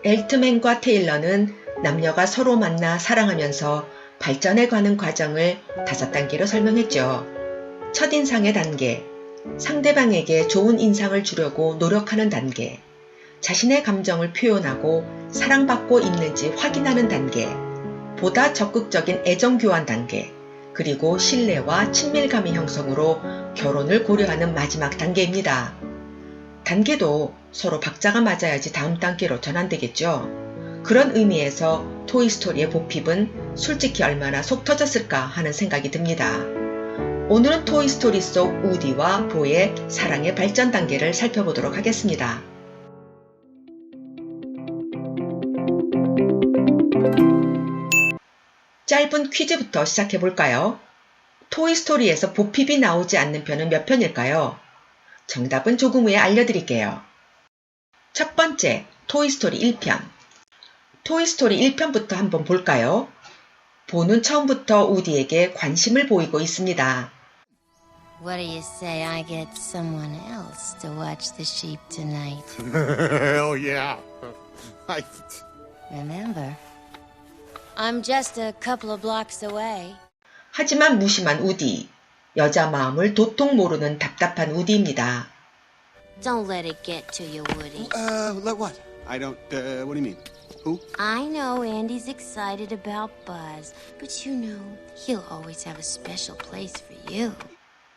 엘트맨과 테일러는 남녀가 서로 만나 사랑하면서 발전해가는 과정을 5단계로 설명했죠. 첫인상의 단계, 상대방에게 좋은 인상을 주려고 노력하는 단계, 자신의 감정을 표현하고 사랑받고 있는지 확인하는 단계, 보다 적극적인 애정 교환 단계, 그리고 신뢰와 친밀감의 형성으로 결혼을 고려하는 마지막 단계입니다. 단계도 서로 박자가 맞아야지 다음 단계로 전환되겠죠. 그런 의미에서 토이스토리의 보핍은 솔직히 얼마나 속 터졌을까 하는 생각이 듭니다. 오늘은 토이스토리 속 우디와 보의 사랑의 발전 단계를 살펴보도록 하겠습니다. 짧은 퀴즈부터 시작해볼까요? 토이스토리에서 보핍이 나오지 않는 편은 몇 편일까요? 정답은 조금 후에 알려드릴게요. 첫 번째, 토이스토리 1편. 토이스토리 1편부터 한번 볼까요? 보는 처음부터 우디에게 관심을 보이고 있습니다. What do you say I get someone else to watch the sheep tonight? Hell yeah. Remember, I'm just a couple of blocks away. 하지만 무심한 우디. 여자 마음을 도통 모르는 답답한 우디입니다. Don't let it get to you, Woody. Let what? I don't, what do you mean? Who? I know Andy's excited about Buzz, but you know, he'll always have a special place for you.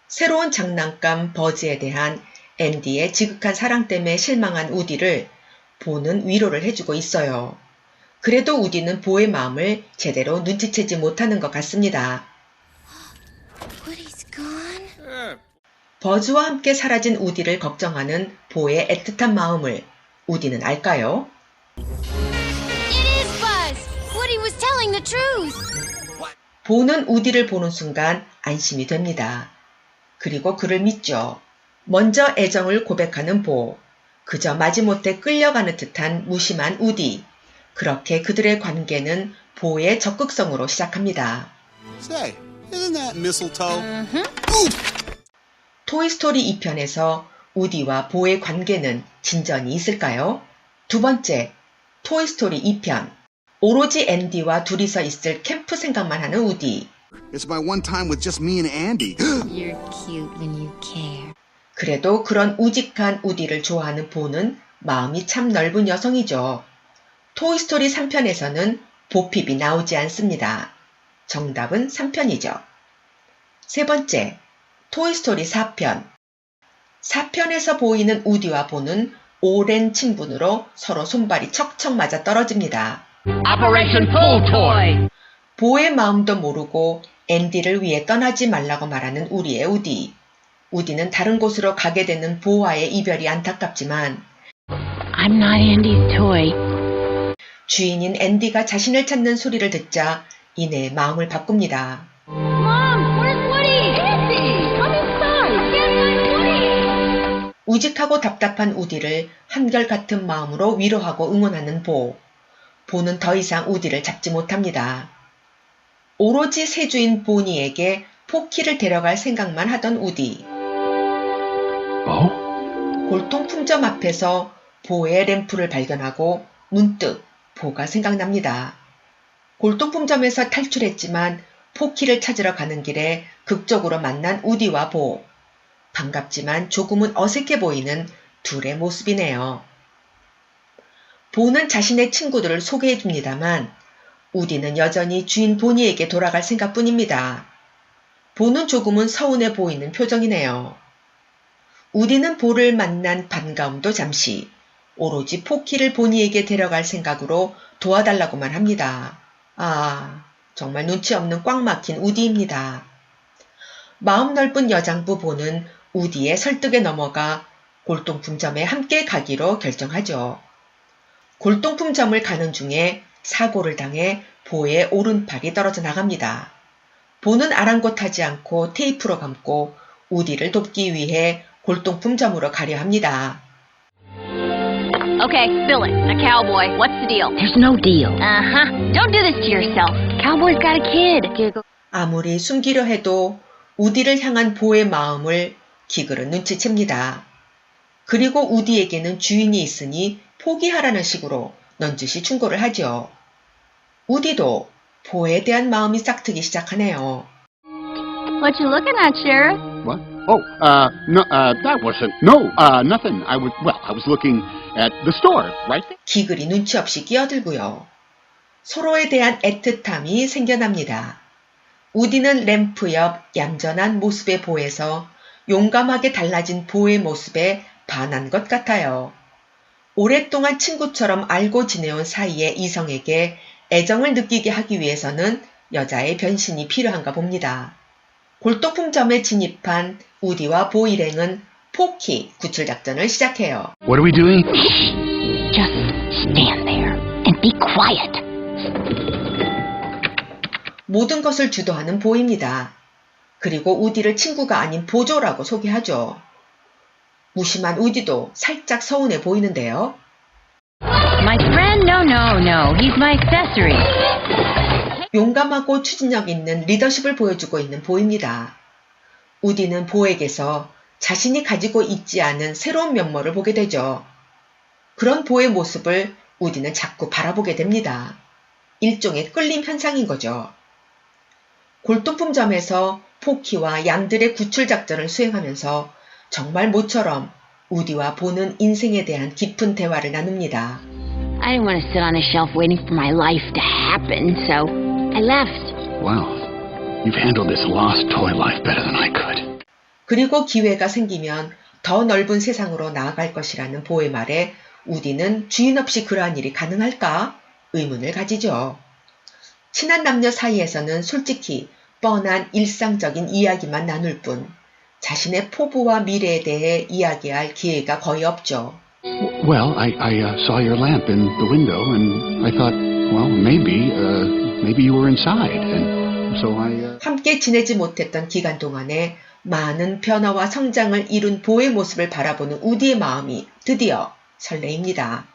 새로운 장난감 버즈에 대한 앤디의 지극한 사랑 때문에 실망한 우디를 보는 위로를 해주고 있어요. 그래도 우디는 보의 마음을 제대로 눈치채지 못하는 것 같습니다. Woody's gone? 버즈와 함께 사라진 우디를 걱정하는 보의 애틋한 마음을 우디는 알까요? It is Buzz! Woody was telling the truth! 보는 우디를 보는 순간 안심이 됩니다. 그리고 그를 믿죠. 먼저 애정을 고백하는 보, 그저 마지못해 끌려가는 듯한 무심한 우디. 그렇게 그들의 관계는 보의 적극성으로 시작합니다. Say, isn't that mistletoe? 토이스토리 2편에서 우디와 보의 관계는 진전이 있을까요? 두 번째, 토이스토리 2편. 오로지 앤디와 둘이서 있을 캠프 생각만 하는 우디. It's my one time with just me and Andy. You're cute when you care. 그래도 그런 우직한 우디를 좋아하는 보는 마음이 참 넓은 여성이죠. 토이스토리 3편에서는 보핍이 나오지 않습니다. 정답은 3편이죠. 세 번째, 토이스토리 4편. 4편에서 보이는 우디와 보는 오랜 친분으로 서로 손발이 척척 맞아 떨어집니다. Operation Pull Toy. 보의 마음도 모르고 앤디를 위해 떠나지 말라고 말하는 우리의 우디. 우디는 다른 곳으로 가게 되는 보와의 이별이 안타깝지만 I'm not Andy's toy. 주인인 앤디가 자신을 찾는 소리를 듣자 이내 마음을 바꿉니다. Mom, where's Woody? Andy, come inside. Can't find Woody. 우직하고 답답한 우디를 한결같은 마음으로 위로하고 응원하는 보. 보는 더 이상 우디를 잡지 못합니다. 오로지 세주인 보니에게 포키를 데려갈 생각만 하던 우디. 골동품점 앞에서 보의 램프를 발견하고 문득 보가 생각납니다. 골동품점에서 탈출했지만 포키를 찾으러 가는 길에 극적으로 만난 우디와 보. 반갑지만 조금은 어색해 보이는 둘의 모습이네요. 보는 자신의 친구들을 소개해 줍니다만 우디는 여전히 주인 보니에게 돌아갈 생각뿐입니다. 보는 조금은 서운해 보이는 표정이네요. 우디는 보를 만난 반가움도 잠시, 오로지 포키를 보니에게 데려갈 생각으로 도와달라고만 합니다. 아, 정말 눈치 없는 꽉 막힌 우디입니다. 마음 넓은 여장부 보는 우디의 설득에 넘어가 골동품점에 함께 가기로 결정하죠. 골동품점을 가는 중에 사고를 당해 보의 오른팔이 떨어져 나갑니다. 보는 아랑곳하지 않고 테이프로 감고 우디를 돕기 위해 골동품점으로 가려 합니다. Okay, spill it. Now, cowboy, what's the deal? There's no deal. Uh-huh. Don't do this to yourself. Cowboy's got a kid. 아무리 숨기려 해도 우디를 향한 보의 마음을 기글은 눈치챕니다. 그리고 우디에게는 주인이 있으니 포기하라는 식으로 넌지시 충고를 하죠. 우디도 보에 대한 마음이 싹트기 시작하네요. What you looking at, Sheriff? What? Oh, no, that wasn't. No, nothing. I was looking at the store, right there. 기글이 눈치 없이 끼어들고요. 서로에 대한 애틋함이 생겨납니다. 우디는 램프 옆 얌전한 모습의 보에서 용감하게 달라진 보의 모습에 반한 것 같아요. 오랫동안 친구처럼 알고 지내온 사이의 이성에게 애정을 느끼게 하기 위해서는 여자의 변신이 필요한가 봅니다. 골동품점에 진입한 우디와 보 일행은 포키 구출 작전을 시작해요. What are we doing? Just stand there and be quiet. 모든 것을 주도하는 보입니다. 그리고 우디를 친구가 아닌 보조라고 소개하죠. 무심한 우디도 살짝 서운해 보이는데요. My friend? No. He's my accessory. 용감하고 추진력 있는 리더십을 보여주고 있는 보입니다. 우디는 보에게서 자신이 가지고 있지 않은 새로운 면모를 보게 되죠. 그런 보의 모습을 우디는 자꾸 바라보게 됩니다. 일종의 끌림 현상인 거죠. 골동품점에서 포키와 양들의 구출 작전을 수행하면서 정말 모처럼 우디와 보는 인생에 대한 깊은 대화를 나눕니다. I didn't want to sit on a shelf waiting for my life to happen, so I left. Wow, you've handled this lost toy life better than I could. 그리고 기회가 생기면 더 넓은 세상으로 나아갈 것이라는 보의 말에 우디는 주인 없이 그러한 일이 가능할까? 의문을 가지죠. 친한 남녀 사이에서는 솔직히 뻔한 일상적인 이야기만 나눌 뿐 자신의 포부와 미래에 대해 이야기할 기회가 거의 없죠. Well, I saw your lamp in the window, and I thought, well, maybe you were inside, and so I. 함께 지내지 못했던 기간 동안에 많은 변화와 성장을 이룬 보의 모습을 바라보는 우디의 마음이 드디어 설레입니다.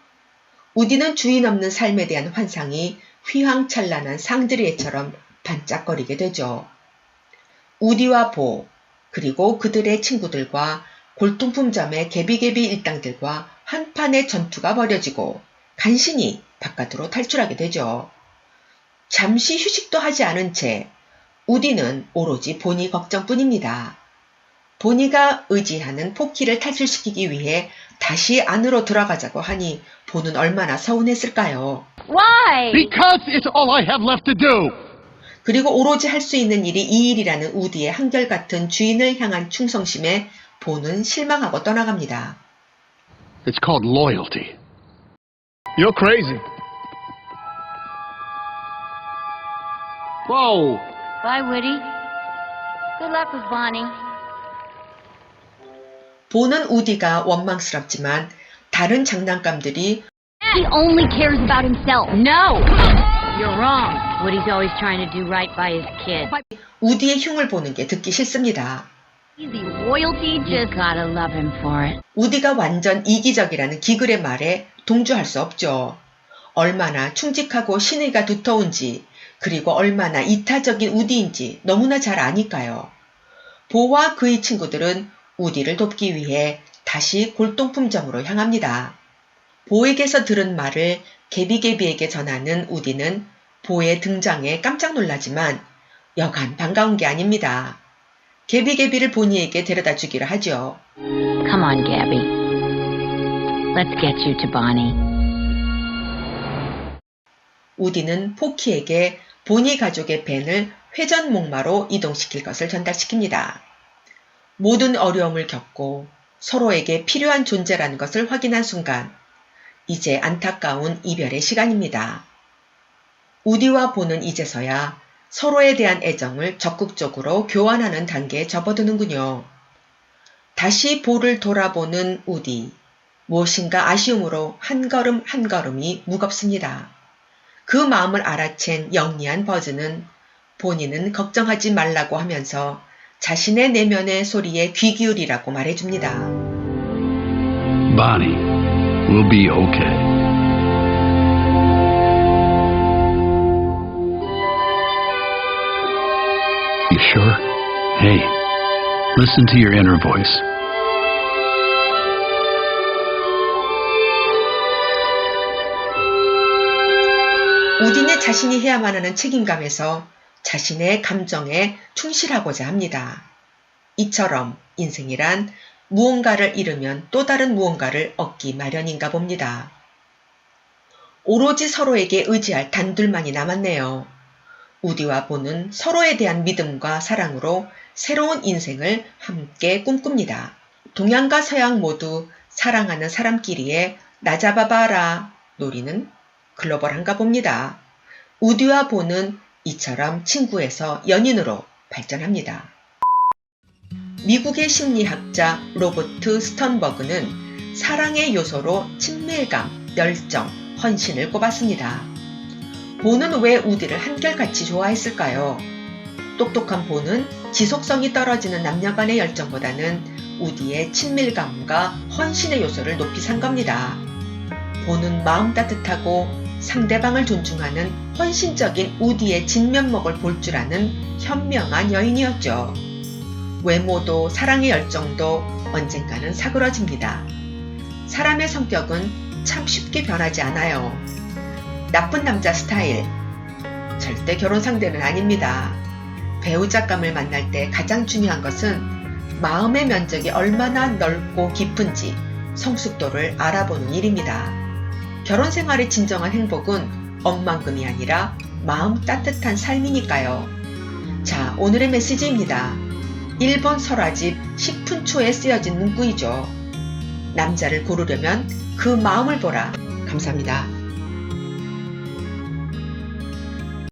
우디는 주인 없는 삶에 대한 환상이 휘황찬란한 상드리에처럼 반짝거리게 되죠. 우디와 보, 그리고 그들의 친구들과 골동품점의 개비개비 일당들과 한판의 전투가 벌여지고 간신히 바깥으로 탈출하게 되죠. 잠시 휴식도 하지 않은 채 우디는 오로지 보니 걱정뿐입니다. 보니가 의지하는 포키를 탈출시키기 위해 다시 안으로 들어가자고 하니 보는 얼마나 서운했을까요? Why? Because it's all I have left to do. 그리고 오로지 할 수 있는 일이 이 일이라는 우디의 한결같은 주인을 향한 충성심에 보는 실망하고 떠나갑니다. It's called loyalty. You're crazy. Whoa. Bye, Woody. Good luck with Bonnie. 보는 우디가 원망스럽지만 다른 장난감들이 He only cares about himself. No! You're wrong. Woody's always trying to do right by his kid. 우디의 흉을 보는 게 듣기 싫습니다. Easy loyalty, just gotta love him for it. 우디가 완전 이기적이라는 기글의 말에 동조할 수 없죠. 얼마나 충직하고 신의가 두터운지 그리고 얼마나 이타적인 우디인지 너무나 잘 아니까요. 보와 그의 친구들은 우디를 돕기 위해 다시 골동품점으로 향합니다. 보에게서 들은 말을 개비개비에게 전하는 우디는 보의 등장에 깜짝 놀라지만 여간 반가운 게 아닙니다. 개비개비를 보니에게 데려다 주기로 하죠. Come on, Gabby. Let's get you to Bonnie. 우디는 포키에게 보니 가족의 벤을 회전 목마로 이동시킬 것을 전달시킵니다. 모든 어려움을 겪고 서로에게 필요한 존재라는 것을 확인한 순간 이제 안타까운 이별의 시간입니다. 우디와 보는 이제서야 서로에 대한 애정을 적극적으로 교환하는 단계에 접어드는군요. 다시 보를 돌아보는 우디. 무엇인가 아쉬움으로 한 걸음 한 걸음이 무겁습니다. 그 마음을 알아챈 영리한 버즈는 본인은 걱정하지 말라고 하면서 자신의 내면의 소리에 귀 기울이라고 말해줍니다. Bonnie, we'll be okay. You sure? Hey, listen to your inner voice. 우디는 자신이 해야만 하는 책임감에서 자신의 감정에 충실하고자 합니다. 이처럼 인생이란 무언가를 잃으면 또 다른 무언가를 얻기 마련인가 봅니다. 오로지 서로에게 의지할 단둘만이 남았네요. 우디와 보는 서로에 대한 믿음과 사랑으로 새로운 인생을 함께 꿈꿉니다. 동양과 서양 모두 사랑하는 사람끼리의 나 잡아봐라 놀이는 글로벌한가 봅니다. 우디와 보는 이처럼 친구에서 연인으로 발전합니다. 미국의 심리학자 로버트 스턴버그는 사랑의 요소로 친밀감, 열정, 헌신을 꼽았습니다. 보는 왜 우디를 한결같이 좋아했을까요? 똑똑한 보는 지속성이 떨어지는 남녀간의 열정보다는 우디의 친밀감과 헌신의 요소를 높이 산 겁니다. 보는 마음 따뜻하고 상대방을 존중하는 헌신적인 우디의 진면목을 볼 줄 아는 현명한 여인이었죠. 외모도 사랑의 열정도 언젠가는 사그러집니다. 사람의 성격은 참 쉽게 변하지 않아요. 나쁜 남자 스타일, 절대 결혼 상대는 아닙니다. 배우자감을 만날 때 가장 중요한 것은 마음의 면적이 얼마나 넓고 깊은지 성숙도를 알아보는 일입니다. 결혼 생활의 진정한 행복은 억만금이 아니라 마음 따뜻한 삶이니까요. 자, 오늘의 메시지입니다. 일본 설화집 식푼초에 쓰여진 문구이죠. 남자를 고르려면 그 마음을 보라. 감사합니다.